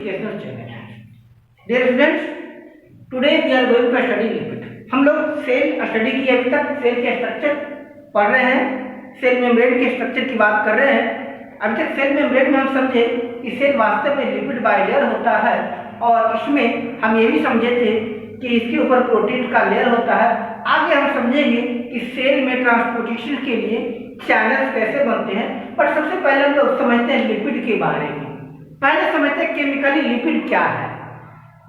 educational channel. Dear students, today we are going to study lipid. हम लोग cell study की अभी तक सेल के स्ट्रक्चर पढ़ रहे हैं, सेल मेम्ब्रेन के स्ट्रक्चर की बात कर रहे हैं। अभी तक सेल मेम्ब्रेन में हम समझे कि सेल वास्तव में लिपिड बाइलेयर होता है और इसमें हम ये भी समझे थे कि इसके ऊपर प्रोटीन का लेयर होता है। आगे हम समझेंगे कि सेल में ट्रांसपोर्टेशन के लिए चैनल्स कैसे बनते हैं, पर सबसे पहले हम लोग समझते हैं लिपिड के बारे में। पहले समझते हैं केमिकली लिपिड क्या है।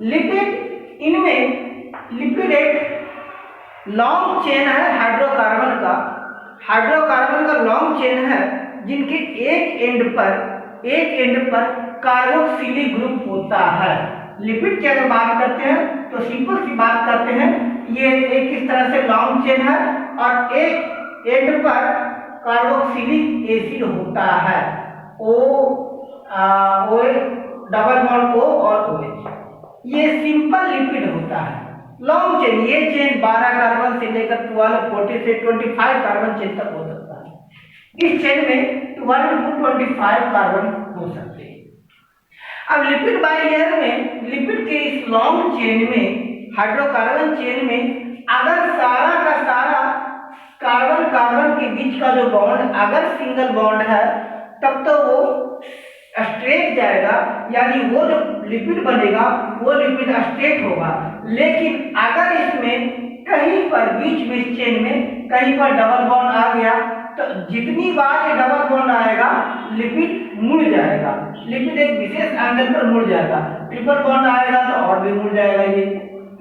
लिपिड, इनमें लिपिड एक लॉन्ग चेन है हाइड्रोकार्बन का लॉन्ग चेन है जिनके एक एंड पर कार्बोक्सिलिक ग्रुप होता है। लिपिड की अगर बात करते हैं तो सिंपल सी बात करते हैं, ये एक इस तरह से लॉन्ग चेन है और एक एंड पर कार्बोक्सिलिक एसिड होता है, ओ डबल बॉन्ड O और OH। ये सिंपल लिपिड होता है। लॉन्ग चेन, ये चेन 12 कार्बन से लेकर 12, 40 से 25 कार्बन चेन तक हो सकता है। इस चेन में 12 to 25 कार्बन हो सकते हैं। अब लिपिड बाइलेयर में, लिपिड के इस लॉन्ग चेन में, हाइड्रोकार्बन चेन में अगर सारा का सारा कार्बन के बीच का जो बॉन्ड अगर सिंगल बॉन्ड है तब तो वो स्ट्रेट जाएगा, यानी वो जो लिपिड बनेगा वो लिपिड स्ट्रेट होगा। लेकिन अगर इसमें कहीं पर बीच में चेन में कहीं पर डबल बॉन्ड आ गया तो जितनी बार ये डबल बॉन्ड आएगा लिपिड मुड़ जाएगा। लिपिड एक विशेष एंगल पर मुड़ जाएगा। ट्रिपल बॉन्ड आएगा तो और भी मुड़ जाएगा, ये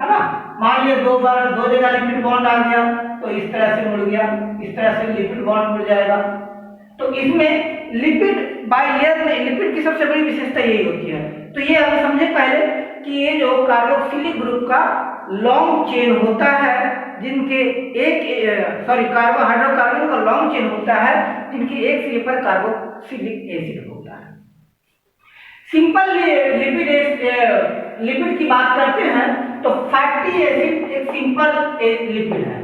है ना। मान लिया दो जगह लिपिड बॉन्ड आ गया तो इस तरह से मुड़ गया, इस तरह से लिपिड बॉन्ड मुड़ जाएगा। तो इसमें लिपिड बाइलेयर में लिपिड की सबसे बड़ी विशेषता यही होती है। तो ये हम समझे पहले कि ये जो कार्बोक्सिलिक ग्रुप का लॉन्ग चेन होता है, जिनके हाइड्रोकार्बन का लॉन्ग चेन होता है जिनके एक सिरे पर कार्बोक्सिलिक एसिड होता है। सिंपल लिपिड की बात करते हैं तो फैटी एसिड एक सिंपल लिपिड है।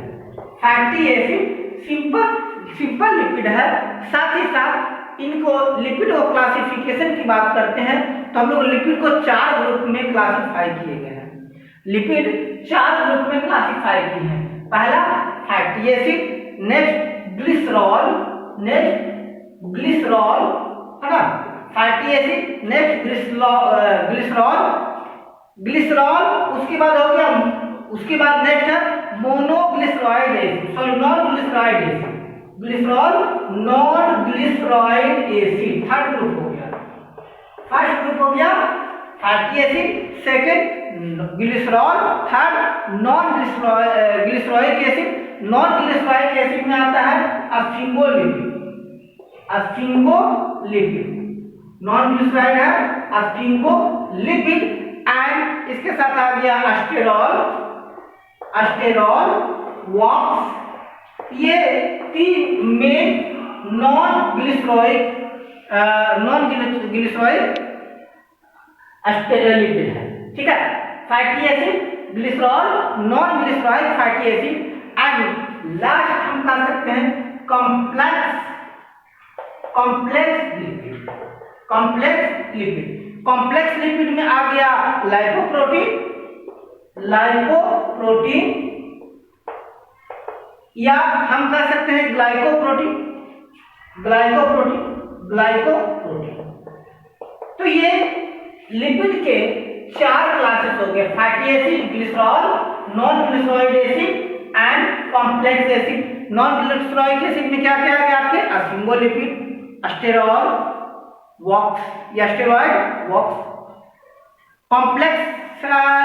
फैटी एसिड सिंपल लिपिड है। साथ ही साथ इनको लिपिड और क्लासिफिकेशन की बात करते हैं तो हम लोग लिपिड को 4 ग्रुप में क्लासिफाई किए गए हैं। लिपिड 4 ग्रुप में क्लासिफाई किए हैं। पहला फैटी एसिड, नेक्स्ट ग्लिसरॉल, है ना, फैटी एसिड, नेक्स्ट ग्लिसरॉल, उसके बाद हो गया, उसके बाद नेक्स्ट है monoglyceride acid, non glyceride acid, third group हो गया। फर्स्ट ग्रुप हो गया fatty acid, second glycerol, third non glyceride acid. Non glyceride acid में आता है अस्फिंगोलिपिड, नॉन ग्लिसरॉइड है अस्फिंगोलिपिड। एंड इसके साथ आ गया अस्टेरॉल, वॉक्स। ये 3 मेन नॉन ग्लिसरॉइक लिपिड है, ठीक है। Fatty acid, glycerol, non glyceride fatty acid and last हम कह सकते हैं कॉम्प्लेक्स लिपिड में आ गया लाइपोप्रोटीन या हम कह सकते हैं ग्लाइकोप्रोटीन। तो ये लिपिड के 4 क्लासेस हो गए, fatty acid, glycerol, non glyceride acid and complex acid. Non glyceride acid में क्या क्या आ गया आपके अस्फिंगोलिपिड, अस्टेरॉल, वॉक्स या स्टेरॉइड, वॉक्स। कॉम्प्लेक्स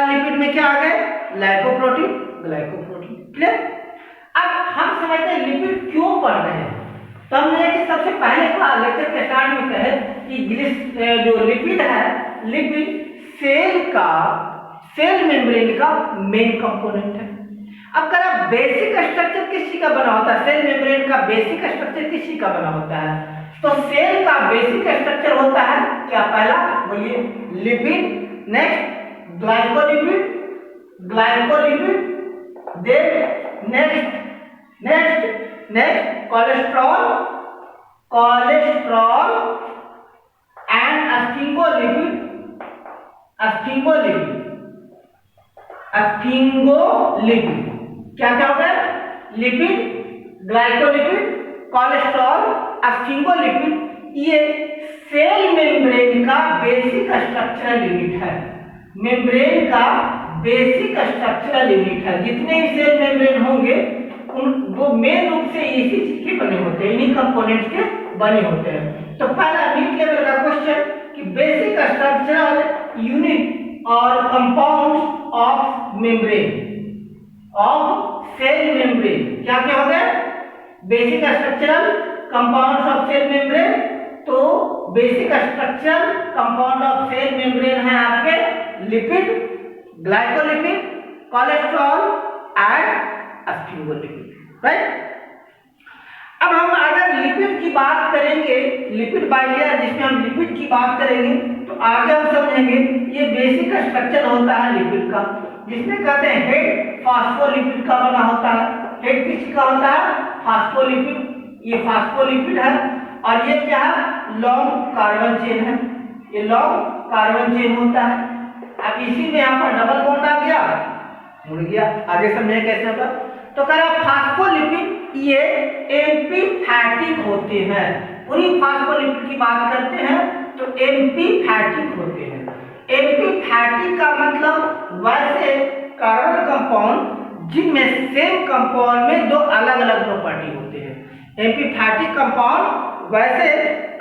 लिपिड में क्या आ गए, लाइपोप्रोटीन, ग्लाइकोप्रोटीन। क्लियर। अब हम समझते हैं लिपिड क्यों पढ़ रहे हैं। तो हमने कि सबसे पहले का लेक्चर के स्टार्ट में कहे कि जो लिपिड है, लिपिड सेल मेम्ब्रेन का मेन कंपोनेंट है। अब करा बेसिक स्ट्रक्चर किस चीज का बना होता है, सेल मेम्ब्रेन का बेसिक स्ट्रक्चर किस चीज का बना होता है। तो सेल का बेसिक स्ट्रक्चर होता है क्या, पहला बोलिए lipid, next glycolipid, then next cholesterol and अस्फिंगोलिपिड स्फिंगोलिपिड, स्फिंगोलिपिड क्या क्या हो गया? लिपिड, ग्लाइकोलिपिड, कोलेस्ट्रॉल, स्फिंगोलिपिड, ये सेल मेम्ब्रेन का बेसिक स्ट्रक्चरल यूनिट है। मेम्ब्रेन का बेसिक स्ट्रक्चरल यूनिट है। जितने भी सेल मेम्ब्रेन होंगे उन वो मेन रूप से इसी चीज के बने होते हैं, इन्हीं कंपोनेंट्स के बने होते हैं। तो पहला मिड लेवल का क्वेश्चन कि बेसिक स्ट्रक्चरल यूनिट और compounds of membrane, of cell membrane, क्या क्या हो गया? Basic structural compounds of cell membrane. तो basic structural compound of cell membrane है आपके lipid, glycolipid, cholesterol and sphingolipid, right. अब हम अगर लिपिड की बात करेंगे, लिपिड बाइलेयर जिसमें हम लिपिड की बात करेंगे, तो आगे हम समझेंगे ये बेसिक स्ट्रक्चर होता है लिपिड का, जिसमें कहते हैं हेड फास्फोलिपिड का बना होता है। हेड किसका होता है? फास्फोलिपिड, ये फास्फोलिपिड है। और ये क्या है? लॉन्ग कार्बन चेन है, ये लॉन्ग कार्बन चेन होता है। अब इसी में यहाँ पर डबल बॉन्ड आ गया, मुड़ गया। आगे समझे कैसे होगा? तो कह रहा फास्फोलिपिड ये एम्फीपैथिक होते हैं। पूरी फास्फोलिपिड की बात करते हैं तो एम्फीपैथिक होते हैं। एम्फीपैथिक का मतलब वैसे कार्बन कंपाउंड जिनमें सेम कंपाउंड में दो अलग अलग प्रॉपर्टी होते हैं। एम्फीपैथिक कंपाउंड वैसे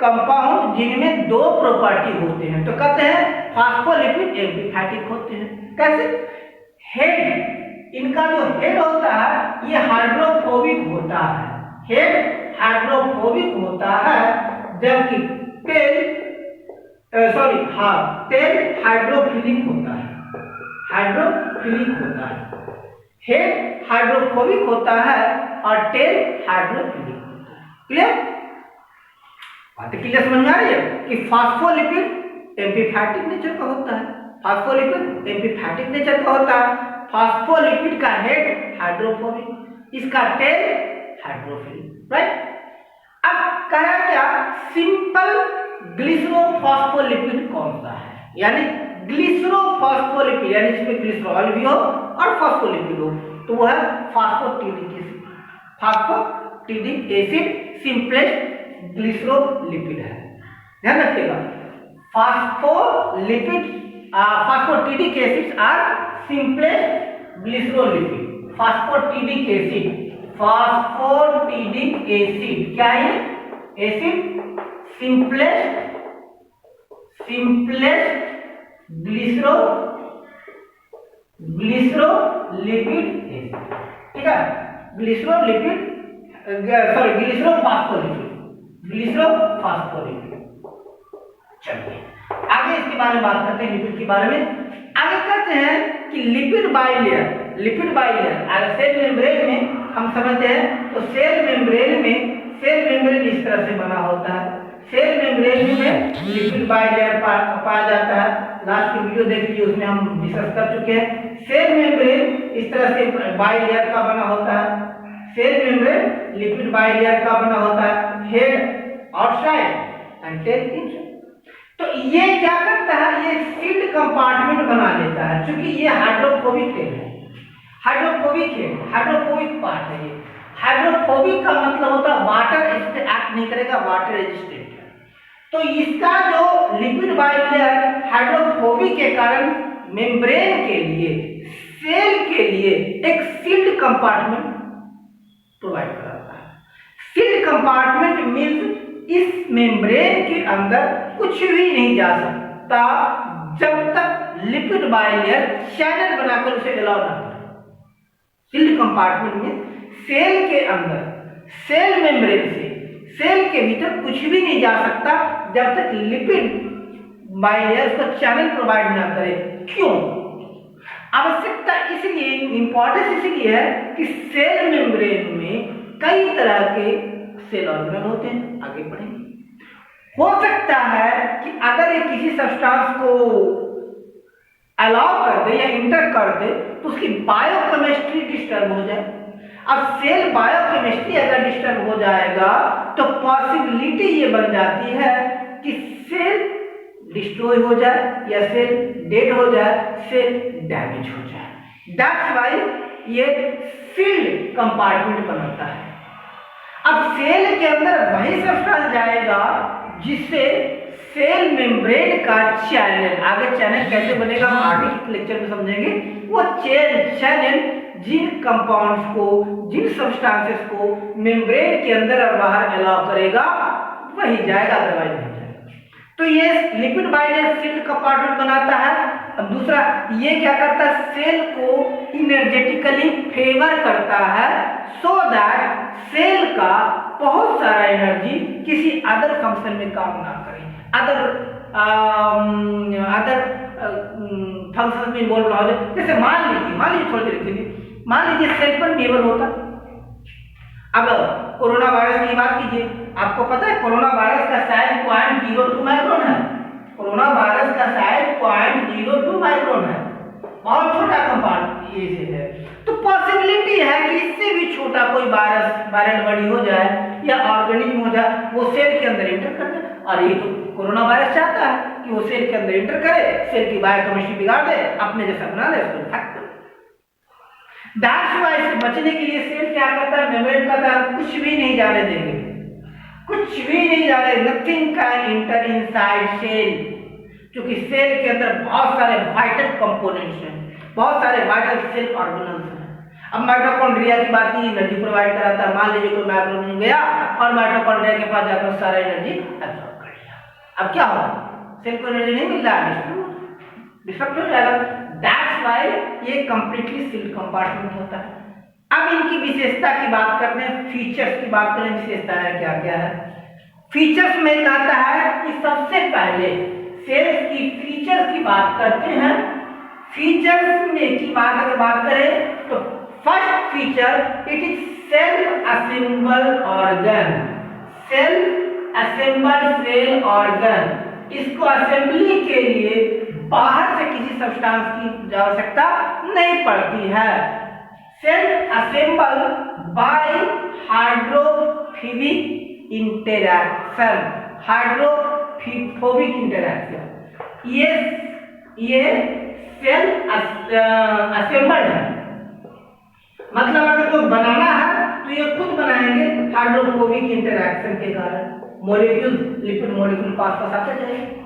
कंपाउंड जिनमें दो प्रॉपर्टी होते हैं, तो कहते हैं फास्फोलिपिड एम्फीपैथिक होते हैं। कैसे? हेड, इनका जो हेड होता है ये हाइड्रोफोबिक होता है। हेड हाइड्रोफोबिक होता है, जबकि टेल टेल हाइड्रोफिलिक होता है। हाइड्रोफिलिक होता है। हेड हाइड्रोफोबिक होता है और टेल हाइड्रोफिलिक होता है। क्लियर? बात क्लियर समझ में आ रही है कि फास्फोलिपिड एम्फीपैथिक नेचर का होता है। फास्फोलिपिड एम्फीपैथिक नेचर का होता है। फास्फोलिपिड का हेड हाइड्रोफोबिक, इसका टेल हाइड्रोफिलिक, राइट। अब कहा क्या? सिंपल ग्लिसरोफॉस्फोलिपिड कौन सा है? यानी ग्लिसरोफॉस्फोलिपिड, यानी इसमें ग्लिसरॉल भी हो और फॉस्फोलिपिड हो, तो वो है phosphatidic acid. Phosphatidic acid simplest glycerolipid है, ध्यान रखिएगा। Phosphatidic acids are simplest glycerolipid. Phosphatidic acid, phosphatidic acid क्या है? एसिड सिंपलेस्ट ग्लिसरोलिपिड एसिड, ठीक है। ग्लिसरोलिपिड ग्लिसरोफॉस्फोलिपिड। चलिए आगे इसके बारे में बात करते हैं, लिपिड के बारे में। आगे कहते हैं कि लिपिड बाइलेयर अगर सेल मेम्ब्रेन में हम समझते हैं तो सेल मेम्ब्रेन इस तरह से बना होता है। सेल मेम्ब्रेन में लिपिड बाइलेयर पाया जाता है। लास्ट की वीडियो देख लीजिए, उसमें हम डिस्कस कर चुके हैं। सेल मेम्ब्रेन इस तरह से बाइलेयर का बना होता है। सेल मेम्ब्रेन लिपिड बाइलेयर का बना होता है। Head outside and tail inside. तो ये क्या करता है? ये सील्ड कंपार्टमेंट बना लेता है, क्योंकि ये हाइड्रोफोबिक है। हाइड्रोफोबिक पार्ट है ये। हाइड्रोफोबिक का मतलब होता है वाटर इस पे एक्ट नहीं करेगा, वाटर रेजिस्टेंट है। तो इसका जो लिपिड बाइलेयर हाइड्रोफोबिक के कारण मेम्ब्रेन के लिए, सेल के लिए एक सील्ड कंपार्टमेंट प्रोवाइड कराता है। सील्ड कंपार्टमेंट मींस इस मेम्ब्रेन के अंदर कुछ भी नहीं जा सकता जब तक लिपिड बाइलेयर चैनल बनाकर उसे अलाउ ना करे। सील्ड कंपार्टमेंट में सेल के अंदर, सेल मेम्ब्रेन से सेल के भीतर कुछ भी नहीं जा सकता जब तक लिपिड बाइलेयर उसको चैनल प्रोवाइड ना करे। क्यों? आवश्यकता इसलिए, इंपॉर्टेंस इसलिए है कि सेल मेम्ब्रेन में कई तरह के सेल ऑर्गेनल होते हैं। आगे पढ़ेंगे। हो सकता है कि अगर ये किसी सब्सटेंस को अलाउ कर दे या इंटर कर दे तो उसकी बायोकेमिस्ट्री डिस्टर्ब हो जाए। अब सेल बायोकेमिस्ट्री अगर डिस्टर्ब हो जाएगा तो पॉसिबिलिटी ये बन जाती है कि सेल डिस्ट्रॉय हो जाए या सेल डेड हो जाए, सेल डैमेज हो जाए। दैट्स वाई ये सील्ड कंपार्टमेंट बनाता है। अब सेल के अंदर वही सब्सटेंस जाएगा जिससे सेल मेम्ब्रेन का चैनल, आगे चैनल कैसे बनेगा हम आगे के लेक्चर में समझेंगे, वो चैनल जिन कंपाउंड्स को, जिन सब्सटेंसेस को मेम्ब्रेन के अंदर और बाहर अलाउ करेगा वही जाएगा, अदरवाइज नहीं जाएगा। तो ये लिपिड बाइलेयर सील्ड कंपार्टमेंट बनाता है। अब दूसरा ये क्या करता है, सेल को इनर्जेटिकली फेवर करता है सो दैट सेल का बहुत सारा एनर्जी किसी अदर फंक्शन में काम ना करे, अदर फंक्शन में इन्वॉल्व ना हो जाए। जैसे मान लीजिए थोड़ी देर के लिए मान लीजिए सेल पर नेबल होता। अब कोरोना वायरस की बात कीजिए, आपको पता है कोरोना वायरस का साइज 0.02 माइक्रोन है। कोरोना वायरस का साइज 0.02 माइक्रोन है, बहुत छोटा कंपाउंड ये है। तो पॉसिबिलिटी है कि इससे भी छोटा कोई वायरल बॉडी हो जाए या ऑर्गेनिज्म हो जाए, वो सेल के अंदर एंटर कर जाए। और ये तो कोरोना वायरस चाहता है कि वो सेल के अंदर एंटर करे, सेल की बायोकेमिस्ट्री बिगाड़ दे, अपने जैसा बना ले, उसको हैक कर। दैट्स व्हाई से बचने के लिए सेल क्या करता है, मेम्ब्रेन का तरफ कुछ भी नहीं जाने देंगे, कुछ भी नहीं जाने, nothing can enter inside cell, क्योंकि सेल के अंदर बहुत सारे वाइटल कंपोनेंट्स हैं, बहुत सारे वाइटल सेल ऑर्गेनल्स हैं। अब माइटोकॉन्ड्रिया की बात की, एनर्जी प्रोवाइड कराता है। मान लीजिए कोई माइक्रोन गया और माइटोकॉन्ड्रिया के पास जाकर सारा एनर्जी एब्सॉर्ब कर लिया, अब क्या होगा, सेल को एनर्जी नहीं मिल रहा है, डिस्टर्ब हो जाएगा। दैट्स व्हाई ये कंप्लीटली सील्ड कंपार्टमेंट होता है। अब इनकी विशेषता की बात करते हैं, फीचर्स की बात करें, विशेषताएं क्या क्या है। फीचर्स में कहता है कि सबसे पहले सेल्स की फीचर्स की बात करते हैं। फीचर्स में की बात अगर बात करें तो first feature, it is self assemble organ, self assemble cell organ. इसको असेंबली के लिए बाहर से किसी सब्सटेंस की आवश्यकता नहीं पड़ती है। Self assemble by hydrophobic interaction, hydrophobic interaction. ये सेल्फ असेंबल्ड है, मतलब अगर कोई बनाना है तो ये खुद बनाएंगे हाइड्रोफोबिक इंटरैक्शन के कारण, मॉलिक्यूल लिपिड मॉलिक्यूल पास आते जाएंगे।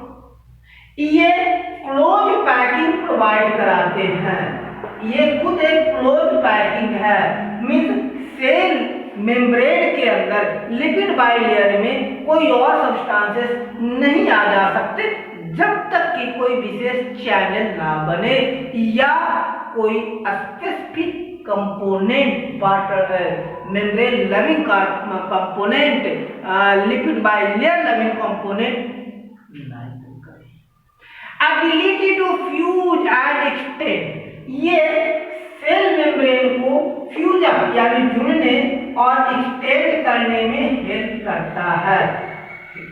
ये क्लोज पैकिंग प्रोवाइड कराते हैं, ये खुद एक क्लोज पैकिंग है, मींस सेल मेम्ब्रेन के अंदर लिपिड बाइलेयर में कोई और सब्सटेंसेस नहीं आ जा सकते जब तक कि कोई विशेष चैनल ना बने या कोई specific component water membrane loving component lipid bilayer loving component ability to fuse and extend. ये सेल मेम्ब्रेन को फ्यूज यानी जुड़ने और एक्सटेंड करने में हेल्प करता है,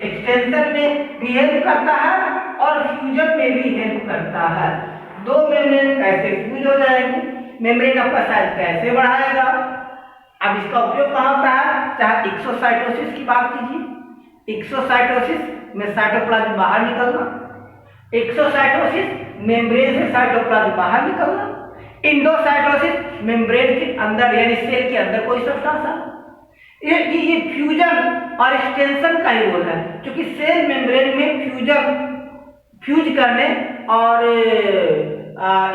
एक्सटेंशन में भी हेल्प करता है और फ्यूजन में भी हेल्प करता है। दो मेम्ब्रेन कैसे फ्यूज हो जाएंगे, मेम्ब्रेन आपका साइज कैसे बढ़ाएगा। अब इसका उपयोग कहाँ होता है, चाहे एक्सोसाइटोसिस की बात कीजिए, एक्सोसाइटोसिस में साइटोप्लाज्म बाहर निकलना, एक्सोसाइटोसिस मेम्ब्रेन से साइटोप्लाज्म बाहर निकलना, इंडोसाइटोसिस मेम्ब्रेन के अंदर यानी सेल के अंदर कोई सब्सटेंस आना। ये फ्यूजन और एक्सटेंशन का ही रोल है, क्योंकि सेल मेम्ब्रेन में फ्यूज करने और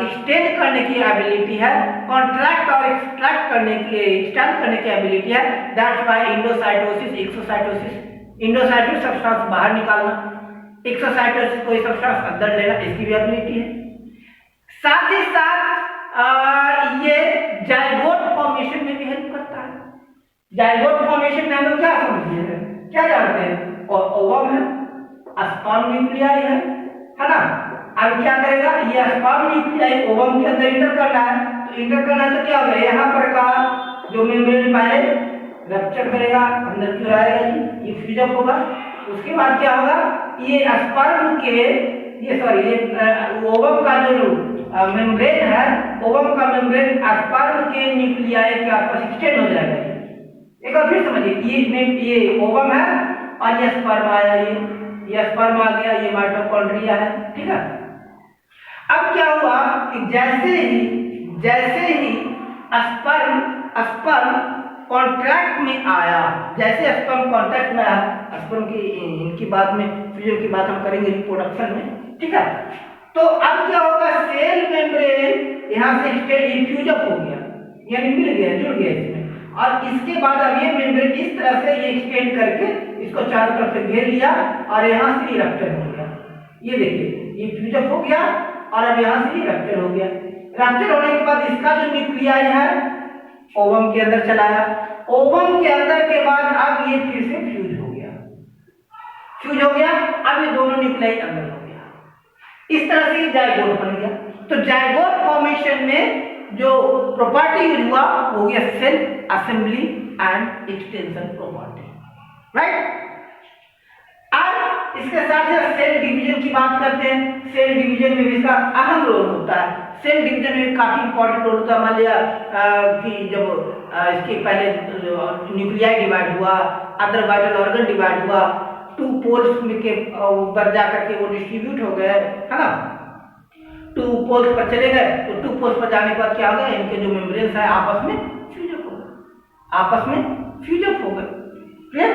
एक्सटेंड करने की एबिलिटी है, कॉन्ट्रैक्ट और एक्सट्रैक्ट करने की एक्सटेंड करने की एबिलिटी है। That's why endocytosis exocytosis, endocytosis substance बाहर निकालना, एक्सोसाइटोसिस कोई सब्सटेंस अंदर लेना, इसकी भी एबिलिटी है। साथ ही साथ ये जाइगोट फॉर्मेशन में भी हेल्प करता है। जाइगोट फॉर्मेशन में हम लोग क्या समझिए क्या जानते हैं, ओवम है, स्पर्म न्यूक्लियाई है ना। अब क्या करेगा, ये स्पर्म न्यूक्लियाई ओवम के अंदर इंटर करना है, तो इंटर करना है तो क्या होगा, यहाँ पर का जो मेम्ब्रेन पहले रप्चर करेगा, अंदर की ओर आएगा जी, ये फ्यूजन होगा। उसके बाद क्या होगा, ये स्पर्म के ये ओवम का जो मेम्ब्रेन है, ओवम का मेम्ब्रेन स्पर्म के न्यूक्लियाई के आसपास एक्सटेंड हो जाएगा। एक बार फिर समझिए, ये ओवम है और ये स्पर्म आया, ये स्पर्म आ गया, ये माइटोकॉन्ड्रिया है, ठीक है। अब क्या हुआ कि जैसे ही स्पर्म कॉन्ट्रैक्ट में आया, जैसे स्पर्म कॉन्ट्रैक्ट में आया, स्पर्म की इनकी बात में फ्यूजन की बात हम करेंगे रिप्रोडक्शन में, ठीक है। तो अब क्या होगा, सेल मेम्ब्रेन यहाँ से फ्यूजअप हो गया, यानी मिल गया, जुड़ गया इसमें, और इसके बाद अब ये मेम्ब्रेन इस तरह से ये एक्सटेंड करके इसको चारों तरफ से घेर लिया और यहाँ से रप्चर हो गया। ये देखिए, ये फ्यूजअप हो गया और अब यहाँ से रप्चर हो गया। रप्चर होने के बाद इसका जो न्यूक्लियाई है ओवम के अंदर चला गया। ओवम के अंदर के बाद अब ये फिर से फ्यूज हो गया, अब ये दोनों न्यूक्लियाई अंदर हो गया। इस तरह से जाइगोट बन गया। तो जाइगोट फॉर्मेशन में जो प्रॉपर्टी यूज हुआ वो गया cell assembly and extension property, right. अब इसके साथ साथ सेल डिवीजन की बात करते हैं। सेल डिवीजन में भी इसका अहम रोल होता है। सेल डिवीजन में काफी इंपॉर्टेंट रोल होता है। मान लिया कि जब इसके पहले न्यूक्लियाई डिवाइड हुआ, अदर वाइटल ऑर्गन डिवाइड हुआ, टू पोल्स में के ऊपर जाकर के वो डिस्ट्रीब्यूट हो गए, है ना, टू पोल्स पर चले गए। तो टू पोल्स पर जाने के बाद क्या हो गया, इनके जो मेम्ब्रेन्स है आपस में फ्यूजअप हो गए, क्लियर।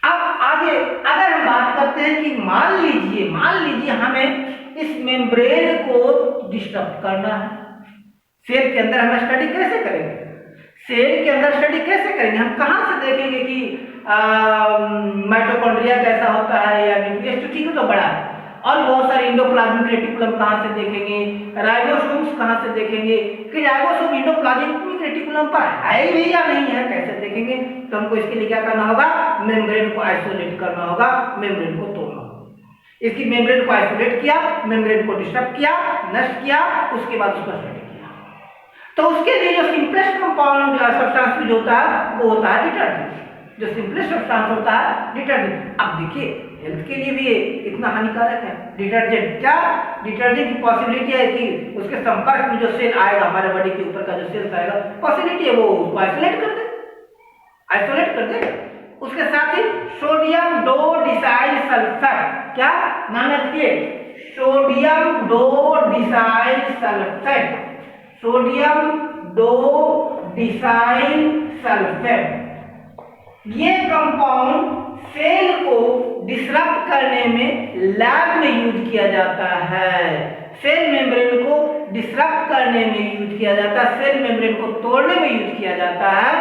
अब आगे अगर हम बात करते हैं कि मान लीजिए हमें इस मेम्ब्रेन को डिस्टर्ब करना है, सेल के अंदर हम स्टडी कैसे करेंगे? हम कहाँ से देखेंगे कि माइटोकॉन्ड्रिया कैसा होता है या न्यूक्लियस, तो ठीक है, तो बड़ा है, और बहुत सारे एंडोप्लाज्मिक रेटिकुलम कहाँ से देखेंगे, राइबोसोम्स कहाँ से देखेंगे कि राइबोसोम एंडोप्लाज्मिक रेटिकुलम पर है भी या नहीं है, कैसे देखेंगे? तो हमको इसके लिए क्या करना होगा, मेम्ब्रेन को आइसोलेट करना होगा, मेम्ब्रेन को तोड़ना होगा। इसकी मेम्ब्रेन को आइसोलेट किया, मेम्ब्रेन को डिस्टर्ब किया, नष्ट किया, उसके बाद उसको स्टडी किया। तो उसके लिए जो सिंपलेस्ट कंपाउंड सब्सटेंस यूज होता है वो होता है डिटर्जेंट। जो सिंपलेस्ट सब्सटेंस होता है डिटर्जेंट। अब देखिए हेल्थ के लिए भी ये कितना हानिकारक है डिटर्जेंट। क्या डिटर्जेंट की पॉसिबिलिटी है कि उसके संपर्क में जो सेल आएगा, हमारे बॉडी के ऊपर का जो सेल आएगा, पॉसिबिलिटी है वो उसको आइसोलेट कर दे। उसके साथ ही सोडियम डो डिसाइल सल्फेट, क्या नाम है, सोडियम डो डिसाइल सल्फेट, ये कंपाउंड सेल को डिसरप्ट करने में लैब में यूज किया जाता है। सेल मेम्ब्रेन को डिसरप्ट करने में यूज किया जाता है, सेल मेम्ब्रेन को तोड़ने में यूज किया जाता है,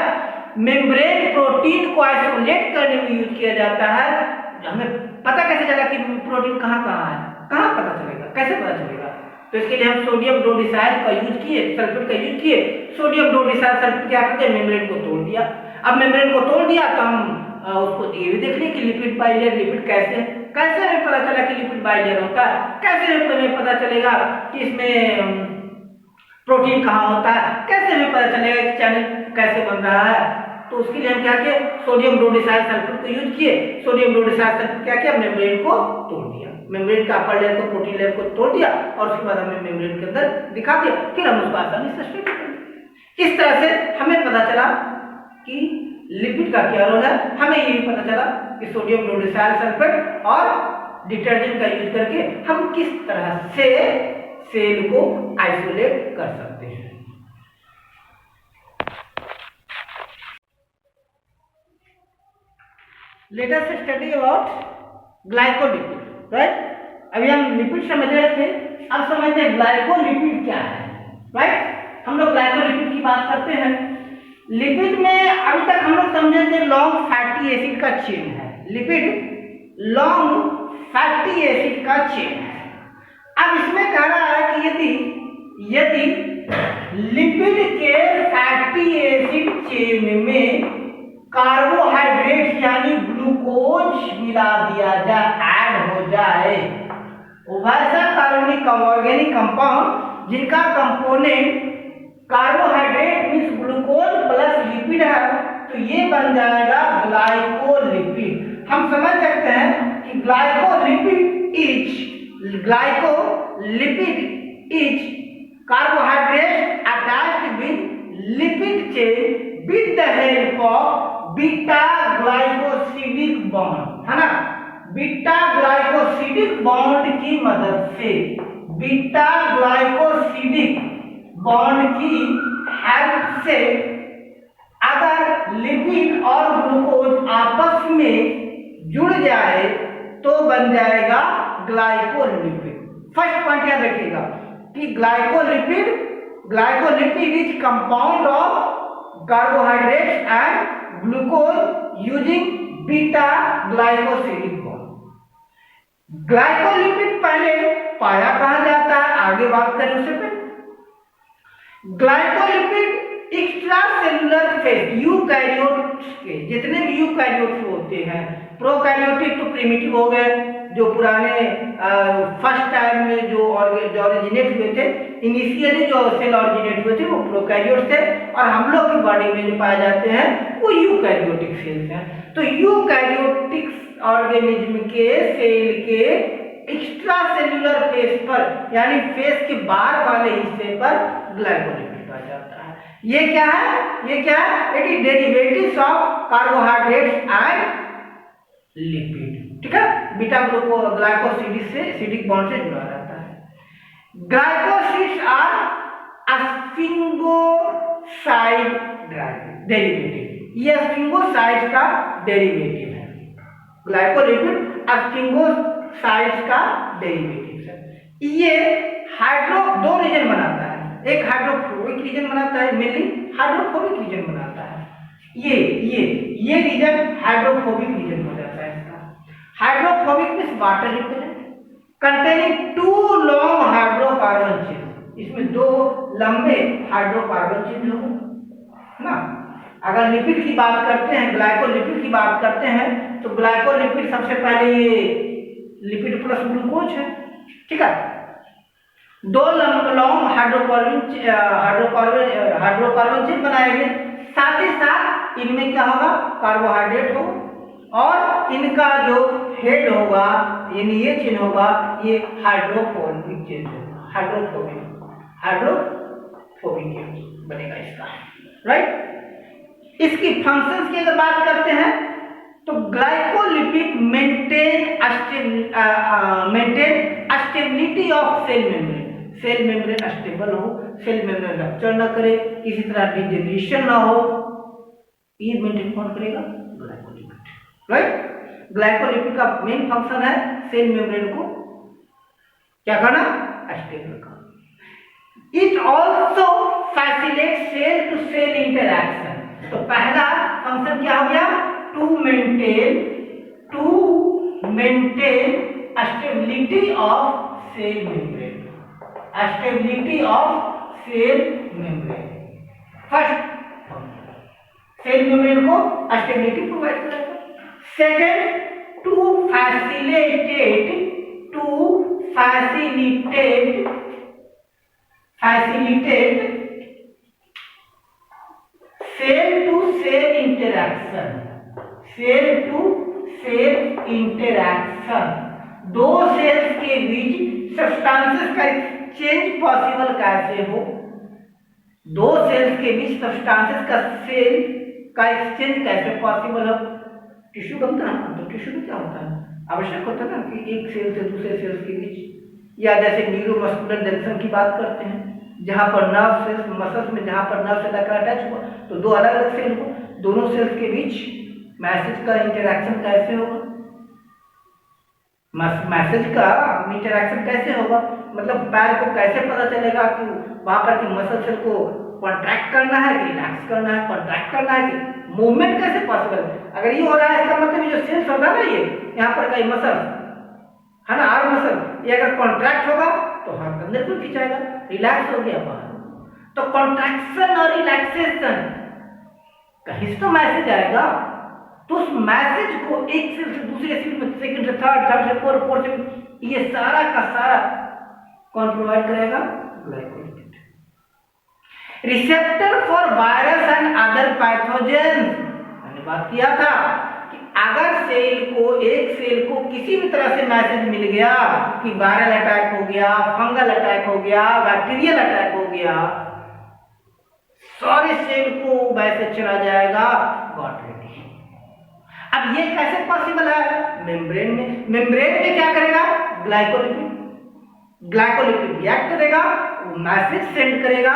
मेम्ब्रेन प्रोटीन को आइसोलेट करने में यूज किया जाता है। हमें पता कैसे चला कि प्रोटीन कहाँ है, कहाँ पता चलेगा, कैसे पता चलेगा? तो इसके लिए हम सोडियम डो डिसाइल का यूज किए, सल्फेट का यूज किए। सोडियम डो डिसाइल सल्फेट क्या करते हैं, मेम्ब्रेन को तोड़ दिया। अब मेम्ब्रेन को तोड़ दिया तो हम उसको ये भी देख लें कि लिपिड बाइलेयर, लिपिड कैसे हमें पता चला कि लिपिड बाइलेयर होता है, कैसे हमें पता चलेगा कि इसमें प्रोटीन कहाँ होता है, कैसे हमें पता चलेगा कि चैनल कैसे बन रहा है? तो उसके लिए हम क्या किए, सोडियम डो डिसाइल सल्फेट को यूज किए। सोडियम डो डिसाइल सल्फेट क्या किया, मेम्ब्रेन को तोड़ दिया, मेम्ब्रेन का अपर लेयर को, प्रोटीन लेयर को तोड़ दिया और उसके बाद हमने मेम्ब्रेन के अंदर दिखा दिया, फिर हम उसको आसानी से स्टडी कर लिया। इस तरह से हमें पता चला कि लिपिड का क्या रोल है। हमें ये भी पता चला कि सोडियम डो डिसाइल सल्फेट और डिटर्जेंट का यूज करके हम किस तरह से सेल को आइसोलेट कर सकते हैं। Let us study about glycolipid, right. अभी हम लिपिड समझ रहे थे, अब समझते हैं ग्लाइकोलिपिड क्या है, राइट। हम लोग ग्लाइकोलिपिड की बात करते हैं। लिपिड में अभी तक हम लोग समझे थे लॉन्ग फैटी एसिड का चेन है। लिपिड लॉन्ग फैटी एसिड का चेन है। अब इसमें कह रहा है कि यदि लिपिड के फैटी एसिड चेन में कार्बोहाइड्रेट यानी ग्लूकोज मिला दिया जाए, ऐड हो जाए, वैसा कार्बनिक ऑर्गेनिक कंपाउंड जिनका component carbohydrate means glucose plus lipid है, तो ये बन जाएगा ग्लाइकोलिपिड। हम समझ सकते हैं कि glycolipid is carbohydrate attached with lipid chain with the help of beta glycosidic bond, है ना। बीटा ग्लाइकोसिडिक बॉन्ड की मदद से, बीटा ग्लाइकोसिडिक बॉन्ड की हेल्प से अगर लिपिड और ग्लूकोज आपस में जुड़ जाए तो बन जाएगा ग्लाइकोलिपिड। फर्स्ट पॉइंट याद रखिएगा कि glycolipid is compound of carbohydrates and glucose using beta glycosidic bond. Glycolipid पहले पाया कहा जाता है, आगे बात करें उससे पहले। Glycolipid extra cellular phase eukaryotes के, जितने भी यूकैरियोट्स होते हैं, प्रोकैरियोटिक तो प्रिमिटिव हो गए, जो पुराने फर्स्ट टाइम में जो ऑरिजिनेट हुए थे, इनिशियली जो सेल ऑरिजिनेट हुए थे वो प्रोकैरियोट थे, और हम लोग की बॉडी में जो पाए जाते हैं वो यूकैरियोटिक सेल्स हैं। तो यूकैरियोटिक ऑर्गेनिज्म के सेल के एक्स्ट्रा सेलुलर फेस पर, यानी फेस के बाहर वाले हिस्से पर ग्लाइकोलिपिड पाया जाता है। ये क्या है? ये क्या है? It is derivatives of carbohydrates and lipid. ठीक है, बीटा ग्लाइकोसिडिक से एसिडिक बॉन्ड से जुड़ा रहता है। ग्लाइकोसिड्स आर स्फिंगोसाइड डेरिवेटिव, ये स्फिंगोसाइड का डेरिवेटिव है। ग्लाइकोलिपिड स्फिंगोसाइड का डेरिवेटिव है। ये हाइड्रो दो रीजन बनाता है, एक हाइड्रोक्लोरिक रीजन बनाता है, मेनली हाइड्रोफोबिक रीजन बनाता है। ये रीजन हाइड्रोफोबिक रीजन हो जाता है इसका। Hydrophobic means water repellent containing two long hydrocarbon chain, इसमें दो लंबे हाइड्रोकार्बन चेन होंगे ना। अगर लिपिड की बात करते हैं, ग्लाइकोलिपिड की बात करते हैं, तो ग्लाइकोलिपिड सबसे पहले ये लिपिड प्लस ग्लूकोज है। ठीक है, दो लॉन्ग हाइड्रोकार्बन चेन बनाएंगे, साथ ही साथ इनमें क्या होगा? कार्बोहाइड्रेट होगा, और इनका जो हेड होगा यानी ये चेन होगा, ये हाइड्रोफोबिक चेन होगा, हाइड्रोफोबिक बनेगा इसका, राइट। इसकी फंक्शंस की अगर बात करते हैं तो glycolipid maintain stability of cell membrane, cell membrane stable हो, सेल मेम्ब्रेन रप्चर ना करे, किसी तरह डिजेनरेशन ना हो, ये मेंटेन कौन करेगा? Glycolipid, right. ग्लाइकोलिपिड का मेन फंक्शन है सेल मेम्ब्रेन को क्या करना? स्टेबल करना। It also facilitate cell to cell interaction. तो पहला फंक्शन क्या हो गया? To maintain stability of cell membrane, stability of cell membrane. First cell membrane को स्टेबिलिटी प्रोवाइड करेगा। Second, to facilitate cell to cell interaction, cell to cell interaction. दो cells के बीच सब्सटेंसेस का एक्सचेंज पॉसिबल कैसे हो? दो सेल्स के बीच सब्सटेंसेस का एक्सचेंज कैसे पॉसिबल हो? टिश्यू बनता है ना, तो टिश्यू में क्या होता है? आवश्यक होता है ना कि एक सेल से दूसरे सेल्स के बीच, या जैसे न्यूरोमस्कुलर जंक्शन की बात करते हैं, जहां पर नर्व सेल्स मसल्स में जहां पर नर्व सेल अटैच हुआ तो दो अलग अलग सेल हो, दोनों सेल्स के बीच मैसेज का इंटरैक्शन कैसे होगा? मैसेज का इंटरैक्शन कैसे होगा? मतलब पैर को कैसे पता चलेगा कि वहां पर कि मसल सेल को कॉन्ट्रैक्ट करना है कि रिलैक्स करना है, कॉन्ट्रैक्ट करना है कि मूवमेंट कैसे पॉसिबल है? अगर ये हो रहा है इसका मतलब ये जो सेल्स होगा ना, ये यहाँ पर कई मसल है ना, आर्म मसल, ये अगर कॉन्ट्रैक्ट होगा तो हाथ अंदर को खिंचाएगा, रिलैक्स हो गया बाहर। तो कॉन्ट्रैक्शन और रिलैक्सेशन कहीं तो मैसेज आएगा, तो उस मैसेज को एक सेल से दूसरे सेल में, सेकंड से थर्ड से फोर्थ से, ये सारा का सारा कौन प्रोवाइड करेगा? Glycolipid. Receptor for virus and other pathogen, मैंने बात किया था कि अगर एक सेल को किसी भी तरह से मैसेज मिल गया कि वायरल अटैक हो गया, फंगल अटैक हो गया, बैक्टीरियल अटैक हो गया, सारे सेल को मैसेज चला जाएगा गॉट रेडी। अब ये कैसे पॉसिबल है? मेम्ब्रेन में क्या करेगा? ग्लाइकोलिपिड रिएक्ट करेगा, वो मैसेज सेंड करेगा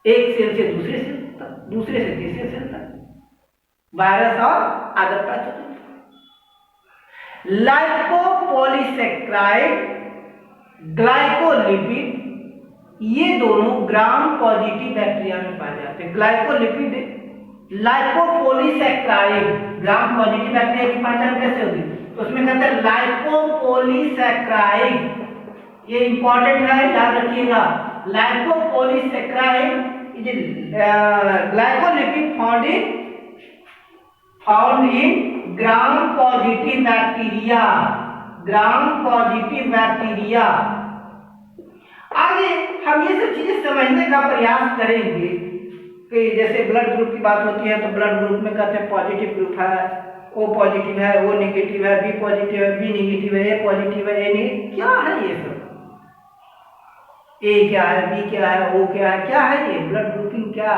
एक सेल से दूसरे सेल तक, दूसरे से तीसरे सेल तक, वायरस और अदर पैथोजन। लाइपोपॉलीसेक्राइड, ग्लाइकोलिपिड, ये दोनों ग्राम पॉजिटिव बैक्टीरिया में पाए जाते हैं। ग्लाइकोलिपिड, लाइपोपॉलीसेक्राइड, ग्राम पॉजिटिव बैक्टीरिया की पहचान कैसे होगी? तो उसमें कहते हैं लाइपोपॉलीसेक्राइड, ये इंपॉर्टेंट है, याद रखिएगा। Lipopolysaccharide is glycolipid found in gram positive bacteria, gram positive bacteria. आगे हम ये सब चीजें समझने का प्रयास करेंगे कि जैसे ब्लड ग्रुप की बात होती है तो ब्लड ग्रुप में कहते हैं पॉजिटिव ग्रुप है, ओ पॉजिटिव है, ओ नेगेटिव है, बी पॉजिटिव है, बी नेगेटिव है, ए पॉजिटिव है, ए नेगेटिव। क्या है ये सब? ए क्या है, बी क्या है, ओ क्या है, क्या है ये ब्लड ग्रुपिंग? क्या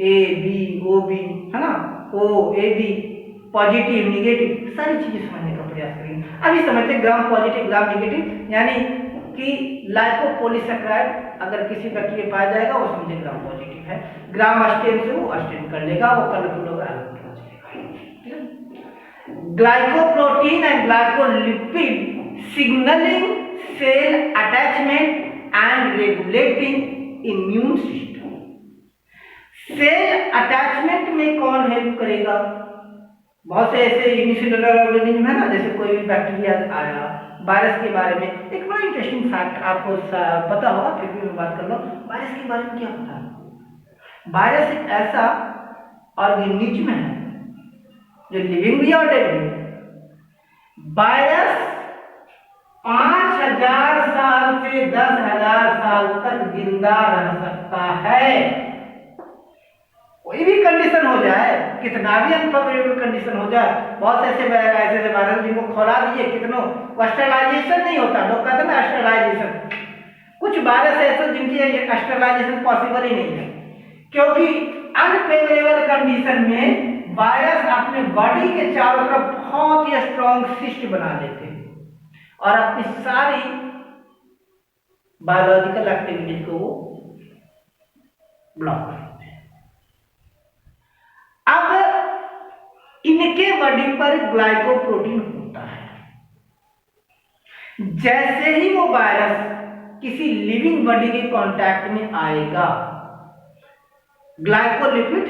ए बी ओ बी है ना, ओ ए बी, पॉजिटिव नेगेटिव, सारी चीजें समझने का प्रयास करेंगे। अभी समझते हैं ग्राम पॉजिटिव ग्राम नेगेटिव, यानी कि लाइपोपॉलीसेक्राइड अगर किसी बैक्टीरिया पाया जाएगा वो समझे ग्राम पॉजिटिव है, ग्राम अस्टेन से वो अस्टेन कर लेगा, वो कलरफुल होगा, glycoprotein and glycolipid signalling cell attachment and regulating immune system. Cell attachment में कौन हेल्प करेगा? बहुत से ऐसे यूनिसेलुलर ऑर्गेनिज्म है ना, जैसे कोई भी बैक्टीरिया आया, वायरस के बारे में एक बड़ा इंटरेस्टिंग फैक्ट आपको पता होगा, फिर भी मैं बात कर लो। वायरस के बारे में क्या पता है? वायरस एक ऐसा ऑर्गेनिज्म है जो लिविंग भी और डेड भी। वायरस 5000 साल से 10,000 साल तक जिंदा रह सकता है। कोई भी कंडीशन हो जाए, कितना भी अनफेवरेबल कंडीशन हो जाए, बहुत ऐसे वायरस जिनको खोला दिए कितनों स्टरलाइजेशन नहीं होता, लोग कहते हैं ना स्टरलाइजेशन। कुछ वायरस ऐसे जिनकी स्टरलाइजेशन पॉसिबल ही नहीं है, क्योंकि अनफेवरेबल कंडीशन में वायरस अपने बॉडी के चारों तरफ बहुत ही स्ट्रॉन्ग सिस्ट बना देते हैं और अपनी सारी बायोलॉजिकल एक्टिविटीज को वो ब्लॉक करते हैं। अब इनके बॉडी पर ग्लाइकोप्रोटीन होता है। जैसे ही वो वायरस किसी लिविंग बॉडी के कांटेक्ट में आएगा, ग्लाइकोलिपिड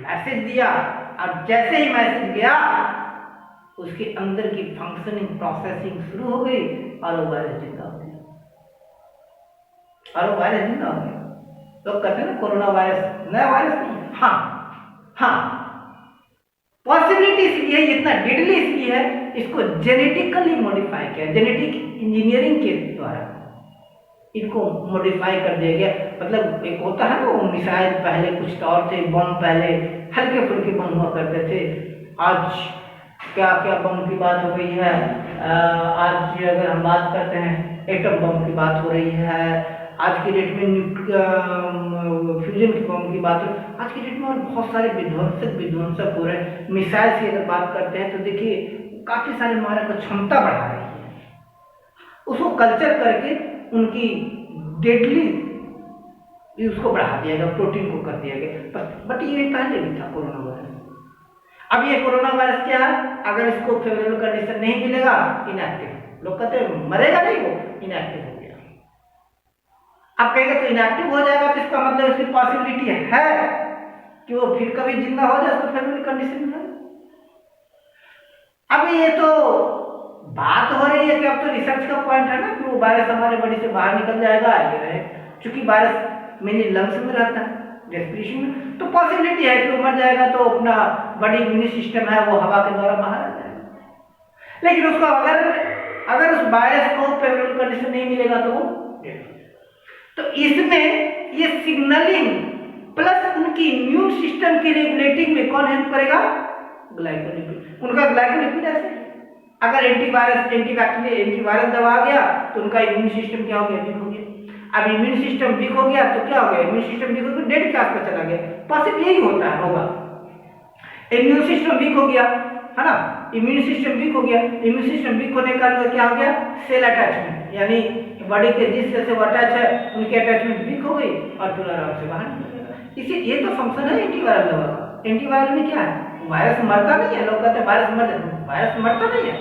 मैसेज दिया, और जैसे ही मैसेज गया उसके अंदर की फंक्शनिंग प्रोसेसिंग शुरू हो गई और वो वायरस जिंदा हो गया। लोग कहते हैं ना कोरोना वायरस नया वायरस नहीं। हाँ, पॉसिबिलिटी इसलिए इतना डेडली इसलिए है, इसको जेनेटिकली मॉडिफाई किया, जेनेटिक इंजीनियरिंग के द्वारा इनको मॉडिफाई कर दिया गया। मतलब एक होता है ना वो मिसाइल, पहले कुछ और थे, बम पहले हल्के फुल्के बम हुआ करते थे, आज क्या क्या बम की बात हो गई है। आज अगर हम बात करते हैं एटम बम की बात हो रही है, आज की डेट में फ्यूजन की बम की बात हो, आज की डेट में और बहुत सारे विध्वंसक हो रहे हैं। मिसाइल की अगर बात करते हैं तो देखिए काफी सारे मारक क्षमता बढ़ा रही है, उसको कल्चर करके उनकी डेडली उसको बढ़ा दिया गया, प्रोटीन को कर दिया गया। बट ये पहले भी था कोरोना वायरस। अब ये कोरोना वायरस क्या है, अगर इसको फेवरेबल कंडीशन नहीं मिलेगा, इनएक्टिव। लोग कहते हैं मरेगा नहीं, वो इनएक्टिव हो गया। अब कहेंगे तो इनएक्टिव हो जाएगा तो इसका मतलब इसकी पॉसिबिलिटी है कि वो फिर कभी जिंदा हो जाए, उसको फेवरेबल कंडीशन में। अब ये तो बात हो रही है कि अब तो रिसर्च का पॉइंट है ना कि वो वायरस हमारे बॉडी से बाहर निकल जाएगा, ये रहे, चूंकि वायरस मेनली लंग्स में रहता है, रेस्पिरेशन में, तो पॉसिबिलिटी है कि वो मर जाएगा तो अपना बॉडी इम्यून सिस्टम है वो हवा के द्वारा बाहर आ जाएगा। लेकिन उसको अगर उस वायरस को फेवरेबल कंडीशन नहीं मिलेगा तो इसमें ये सिग्नलिंग प्लस उनकी इम्यून सिस्टम की रेगुलेटिंग में कौन हेल्प करेगा? ग्लाइकोलिपिड। उनका ग्लाइकोलिपिड ऐसे अगर एंटीवायरस दवा आ गया तो उनका इम्यून सिस्टम क्या हो गया? वीक हो गया। अब इम्यून सिस्टम वीक हो गया तो क्या हो गया? इम्यून सिस्टम वीक हो गया, डेड के आसपास चला गया। पॉसिबल यही होगा इम्यून सिस्टम वीक हो गया, है ना, इम्यून सिस्टम वीक हो गया, इम्यून सिस्टम वीक होने का क्या हो गया, सेल अटैचमेंट, यानी बॉडी के जिस सेल से वो अटैच है उनकी अटैचमेंट वीक हो गई और फिर आराम से बाहर निकल गया। इसी ये तो फंक्शन है एंटीवायरल दवा का। एंटीवायरल में क्या है, वायरस मरता नहीं है, लोग कहते हैं वायरस मर जाता है, वायरस मरता नहीं है।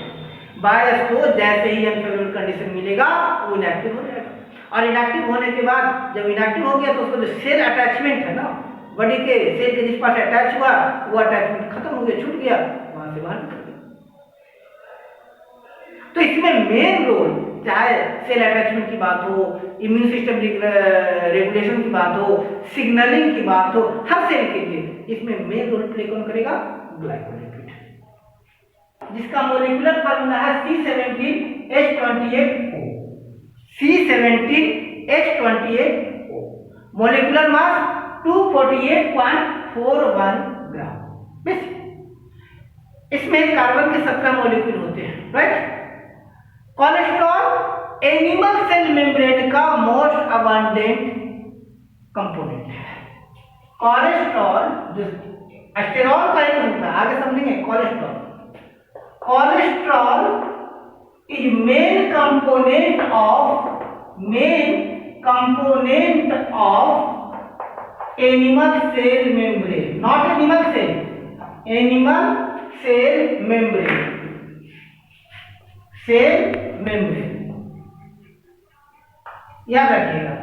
वायरस को जैसे ही अनफेवरेबल कंडीशन मिलेगा वो इनएक्टिव हो जाएगा, और इनएक्टिव होने के बाद जब इनएक्टिव हो गया तो उसका जो सेल अटैचमेंट है ना, बॉडी के सेल के जिस पास अटैच हुआ वो अटैचमेंट खत्म हो गया, छूट गया, वहां से बाहर निकल गया। तो इसमें मेन रोल, चाहे सेल अटैचमेंट की बात हो, इम्यून सिस्टम रेगुलेशन की बात हो, सिग्नलिंग की बात हो, हर सेल के लिए इसमें मेन रोल प्ले कौन करेगा, ग्लाइकोलिपिड, जिसका मोलिकुलर फार्मूला है C17H28O। C17H28O, मोलिकुलर मास 248.41 ग्राम। इसमें कार्बन के 17 मॉलिक्यूल होते हैं, right. Cholesterol animal cell membrane का मोस्ट अबंडेंट कंपोनेंट है। कोलेस्ट्रॉल जो एस्टेरॉल का एक होता है, आगे समझेंगे। Cholesterol is main component of animal cell membrane, not animal cell, animal cell membrane, याद रखिएगा।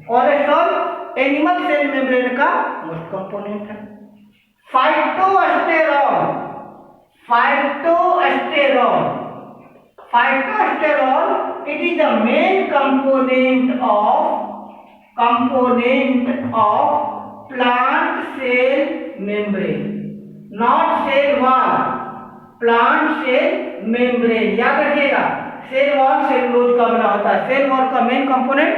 कोलेस्ट्रॉल एनिमल सेल मेम्ब्रेन का मोस्ट कंपोनेंट है। Phytosterol, it is the main component of plant cell membrane, not cell wall, plant cell membrane, याद रखिएगा। Cell wall cellulose का बना होता है, सेल वॉल का मेन कंपोनेंट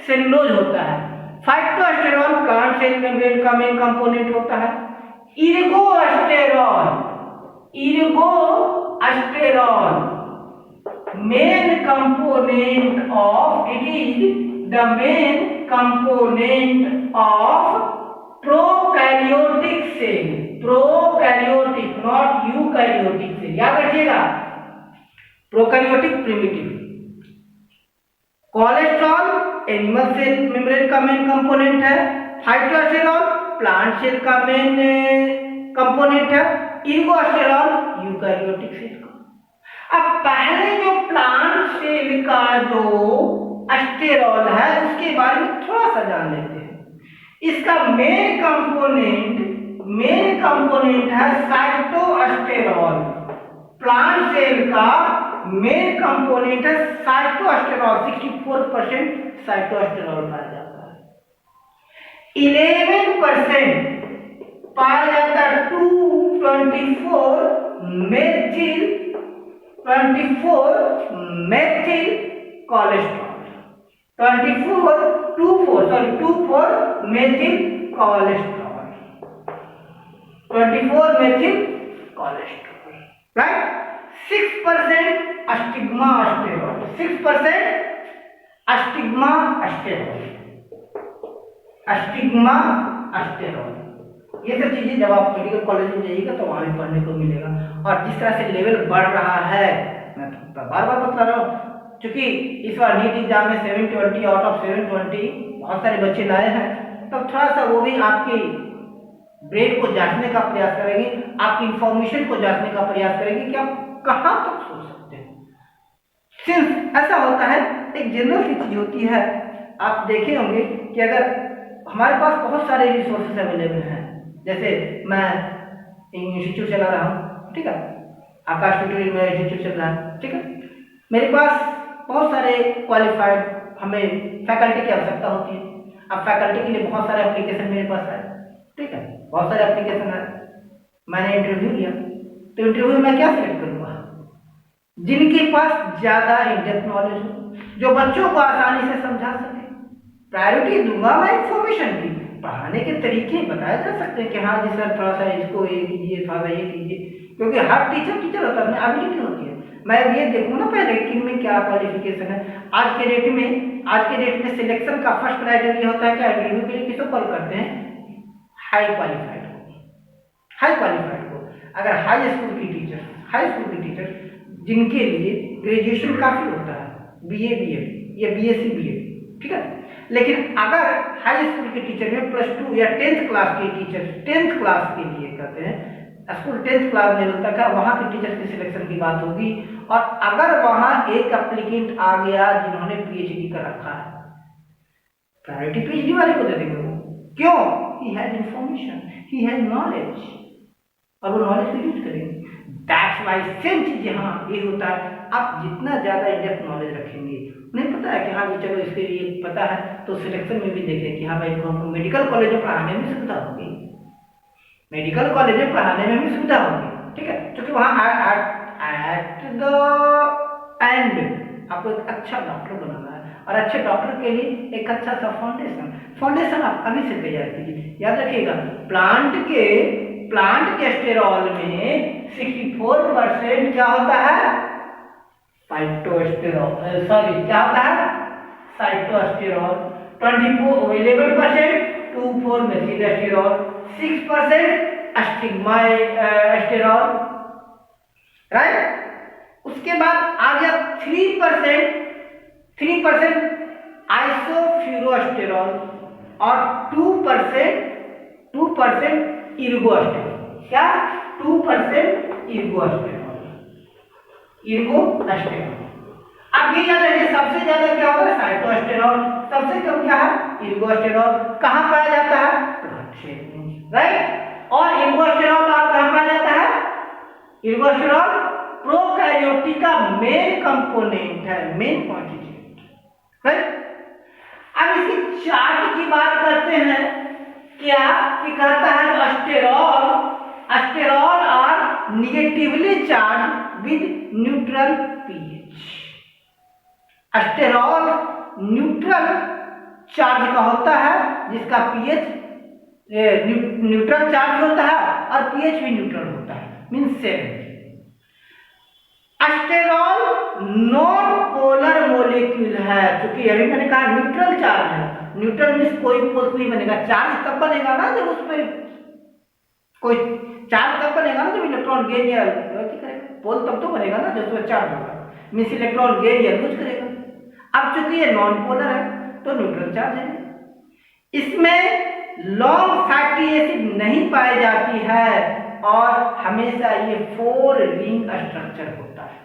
सेलुलोज होता है। फाइटोस्टेरॉल प्लांट सेल मेम्ब्रेन का मेन कंपोनेंट होता है। इर्गोस्टेरॉल main component of, it is the main component of prokaryotic cell, not eukaryotic cell, याद रखिएगा। Prokaryotic primitive. Cholesterol animal cell membrane का main component है। Phytosterol plant cell का main component है। Ergosterol eukaryotic cell का। अब पहले जो प्लांट सेल का जो एस्टेरॉल है उसके बारे में थोड़ा सा जान लेते हैं। इसका मेन कंपोनेंट है साइटोस्टेरॉल। प्लांट सेल का मेन कंपोनेंट है साइटोस्टेरॉल, 64% साइटोस्टेरॉल पाया जाता है। 11% पाया जाता है 224 methyl cholesterol, 24 methyl cholesterol, 24 methyl cholesterol, right. 6% अस्टिग्मा अस्टेरॉल, 6% अस्टिग्मा अस्टेरॉल। ये सब चीजें जब आप मेडिकल कॉलेज में जाइएगा तो वहां भी पढ़ने को मिलेगा। और जिस तरह से लेवल बढ़ रहा है, मैं तो बार बार बता रहा हूँ, क्योंकि इस बार नीट एग्जाम में 720 आउट ऑफ 720 बहुत सारे बच्चे लाए हैं, तो थोड़ा सा वो भी आपकी ब्रेन को जांचने का प्रयास करेंगे, आपकी इंफॉर्मेशन को जांचने का प्रयास करेंगे कि आप कहाँ तक सोच सकते हैं। सिंस ऐसा होता है, एक जनरल सी चीज होती है, आप देखे होंगे कि अगर हमारे पास बहुत सारे रिसोर्सेज अवेलेबल हैं, जैसे मैं इंस्टीट्यूट चला रहा हूँ, ठीक है, आकाश ट्यूटोरियल में इंस्टीट्यूट चल रहा है, ठीक है, मेरे पास बहुत सारे क्वालिफाइड हमें फैकल्टी की आवश्यकता होती है। अब फैकल्टी के लिए बहुत सारे एप्लीकेशन मेरे पास है, ठीक है, बहुत सारे एप्लीकेशन है। मैंने इंटरव्यू लिया, तो इंटरव्यू में क्या सिलेक्ट करूँगा, जिनके पास ज़्यादा इन-डेप्थ नॉलेज हो, जो बच्चों को आसानी से समझा सके। प्रायोरिटी दूंगा मैं इंफॉर्मेशन की, पढ़ाने के तरीके बताए जा सकते हैं कि हाँ जी सर थोड़ा सा इसको ये कीजिए, थोड़ा सा ये कीजिए, क्योंकि हर टीचर होता है, अपनी एबिलिटी होती है। मैं ये देखूँ ना पहले कि में क्या क्वालिफिकेशन है। आज के डेट में सिलेक्शन का फर्स्ट क्राइटेरिया होता है क्या, इंटरव्यू के लिए किसको कॉल करते हैं, हाई क्वालिफाइड को। अगर हाई स्कूल की टीचर जिनके लिए ग्रेजुएशन काफ़ी होता है, बीए बीएड या बीएससी बीएड, ठीक है, लेकिन अगर हाई स्कूल के टीचर में +2 या 10th क्लास के टीचर 10th क्लास के लिए कहते हैं, स्कूल 10th क्लास लेवल तक है, वहाँ के टीचर की सिलेक्शन की बात होगी। और अगर वहाँ एक एप्लीकेंट आ गया जिन्होंने पीएचडी कर रखा है, प्रायोरिटी पीएचडी वाले को दे देंगे वो। क्यों? He has information, he has knowledge, और वो नॉलेज को यूज करेंगे। दैट्स वाई सेम चीज यहाँ ये होता है। आप जितना ज्यादा इनडेप्थ नॉलेज रखेंगे, नहीं पता है कि हाँ जी चलो इसके लिए पता है, तो सिलेक्शन में भी देखें कि हाँ भाई मेडिकल कॉलेज में पढ़ाने में सुविधा होगी, मेडिकल कॉलेज में पढ़ाने में भी सुविधा होगी, ठीक है, क्योंकि वहाँ एट द एंड आपको एक अच्छा डॉक्टर बनाना है, और अच्छे डॉक्टर के लिए एक अच्छा सा फाउंडेशन आप अभी से तैयार कीजिए। याद रखिएगा, प्लांट के स्टेरॉल में 64% क्या होता है? फाइटोस्टेरॉल, सॉरी क्या होता है? साइटोस्टेरॉल। 11% 2,4 मेथिलस्टेरॉल, 6% स्टिग्मास्टेरॉल, राइट। उसके बाद आ गया 3% आइसोफ्यूरोस्टेरॉल और 2% इर्गोस्टेरॉल। क्या? 2% इर्गोस्टेरॉल। अब ये याद रखिए, सबसे ज्यादा क्या होता है? साइटोस्टेरॉल। सबसे कम क्या है? इर्गोस्टेरॉल। कहाँ पाया जाता है? प्लांट क्षेत्र में, राइट। और इर्गोस्टेरॉल कहाँ पाया जाता है? इर्गोस्टेरॉल प्रोकैरियोटिक का मेन कंपोनेंट है, मेन कॉन्स्टिट्यूएंट, राइट। अब इसकी चार्ट की बात करते हैं। क्या कि कहता है sterol are negatively charge with neutral pH. Sterol neutral charge का होता है, जिसका पीएच न्यूट्रल चार्ज होता है और पीएच भी न्यूट्रल होता है, means 7। Sterol non polar molecule है, क्योंकि अभी मैंने कहा न्यूट्रल चार्ज है। न्यूट्रल मींस कोई पोल नहीं बनेगा। चार्ज तब बनेगा ना जब उसमें कोई चार्ज तब बनेगा ना जब इलेक्ट्रॉन गेन या करेगा। पोल तब तो बनेगा ना जब उसमें चार्ज होगा, मींस इलेक्ट्रॉन गेन या लूज करेगा। अब चूंकि ये नॉन पोलर है तो न्यूट्रल चार्ज है। इसमें लॉन्ग फैटी एसिड नहीं पाई जाती है और हमेशा ये 4 रिंग स्ट्रक्चर होता है।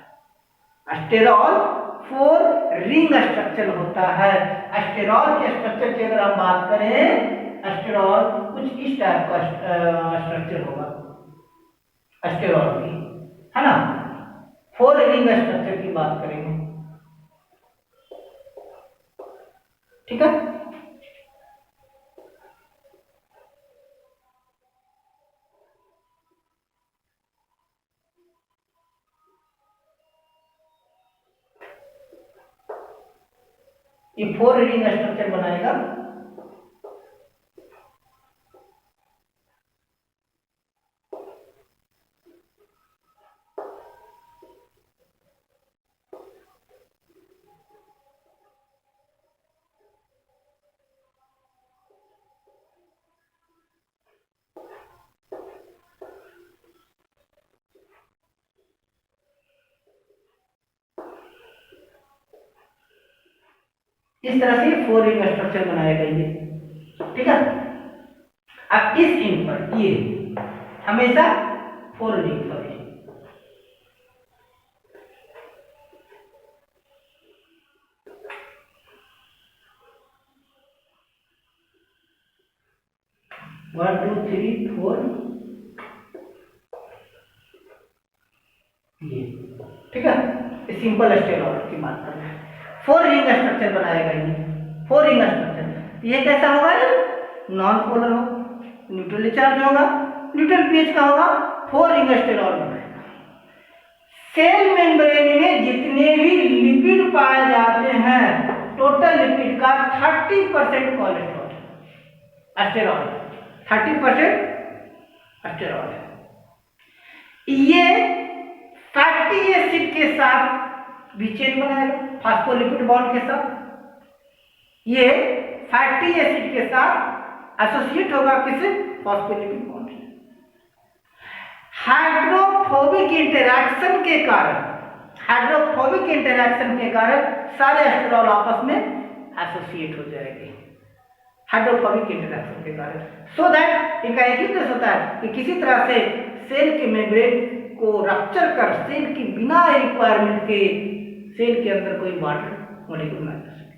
स्टेरॉल 4 रिंग स्ट्रक्चर होता है। स्टेरॉल के स्ट्रक्चर की अगर हम बात करें, स्टेरॉल कुछ इस टाइप का स्ट्रक्चर होगा स्टेरॉल की, है ना। 4 रिंग स्ट्रक्चर की बात करेंगे, ठीक है। ये 4 रिंग स्ट्रक्चर बनाएगा। इस तरह से 4 रिंग स्ट्रक्चर बनाएगा ये, ठीक है। अब इस इन पर ये हमेशा 4 रिंग पर है। वन, टू, थ्री, 4 ये, ठीक है। सिंपल स्टेरॉल की बात कर रहे हैं। 4 रिंग स्ट्रक्चर बनाएगा ये। 4 रिंग स्ट्रक्चर ये कैसा होगा? नॉन पोलर हो, न्यूट्रली चार्ज होगा, न्यूट्रल पीएच का होगा, 4 रिंग स्टेरॉल बनाएगा। सेल मेम्ब्रेन में जितने भी लिपिड पाए जाते हैं, टोटल लिपिड का 30% कोलेस्ट्रॉल है, स्टेरॉल 30% स्टेरॉल है। ये फैटी एसिड के साथ भी चेन बनाएगा, फास्फोलिपिड बॉन्ड के साथ। ये फैटी एसिड के साथ एसोसिएट होगा, किसे? Phospholipid bond. हाइड्रोफोबिक इंटरैक्शन के कारण, हाइड्रोफोबिक इंटरैक्शन के कारण सारे एस्टेरॉल आपस में एसोसिएट हो जाएंगे, हाइड्रोफोबिक इंटरैक्शन के कारण। सो दैट इनका एक ही उद्देश्य होता है कि किसी तरह से सेल के मेम्ब्रेन को रप्चर कर सेल की बिना रिक्वायरमेंट के सेल के अंदर कोई वाटर मॉलिक्यूल ना जा सके।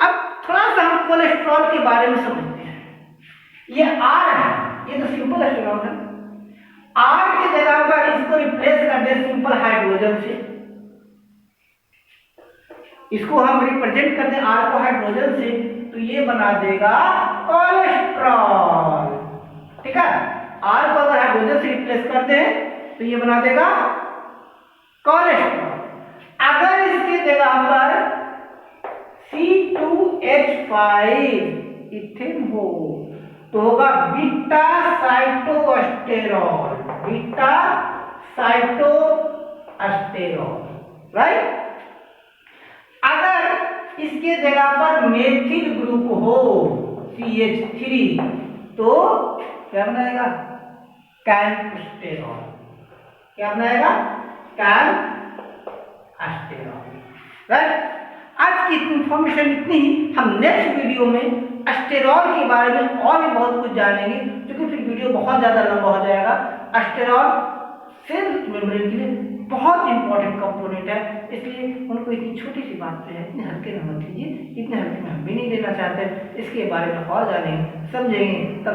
अब थोड़ा सा हम कोलेस्ट्रॉल के बारे में समझते हैं। ये आर है, ये तो सिंपल एस्टेरॉल है। आर की जगह पर इसको रिप्लेस कर दे सिंपल हाइड्रोजन से, इसको हम रिप्रेजेंट कर दें आर को हाइड्रोजन से, तो ये बना देगा कोलेस्ट्रॉल। ठीक है, आर को अगर हाइड्रोजन से रिप्लेस कर दें तो ये बना देगा कोलेस्ट्रॉल। अगर इसकी जगह पर C2H5 इथेन हो तो होगा बीटा साइटोस्टेरॉल, बीटा साइटोस्टेरॉल, राइट। अगर इसके जगह पर मेथिल ग्रुप हो CH3 तो क्या बनाएगा, कैल्स्टेरॉल। क्या बनाएगा, कैल्स्टेरॉल, राइट। आज की इंफॉर्मेशन इतनी ही। हम नेक्स्ट वीडियो में एस्टेरॉल के बारे में और भी बहुत कुछ जानेंगे, क्योंकि फिर वीडियो बहुत ज्यादा लंबा हो जाएगा। एस्टेरॉल सेल मेम्ब्रेन के लिए बहुत इंपॉर्टेंट कंपोनेंट है, इसलिए उनको इतनी छोटी सी बात पे है इतने हल्के में मत लीजिए, इतने हल्के में हम भी नहीं लेना चाहते। इसके बारे में और जानेंगे, समझेंगे, तब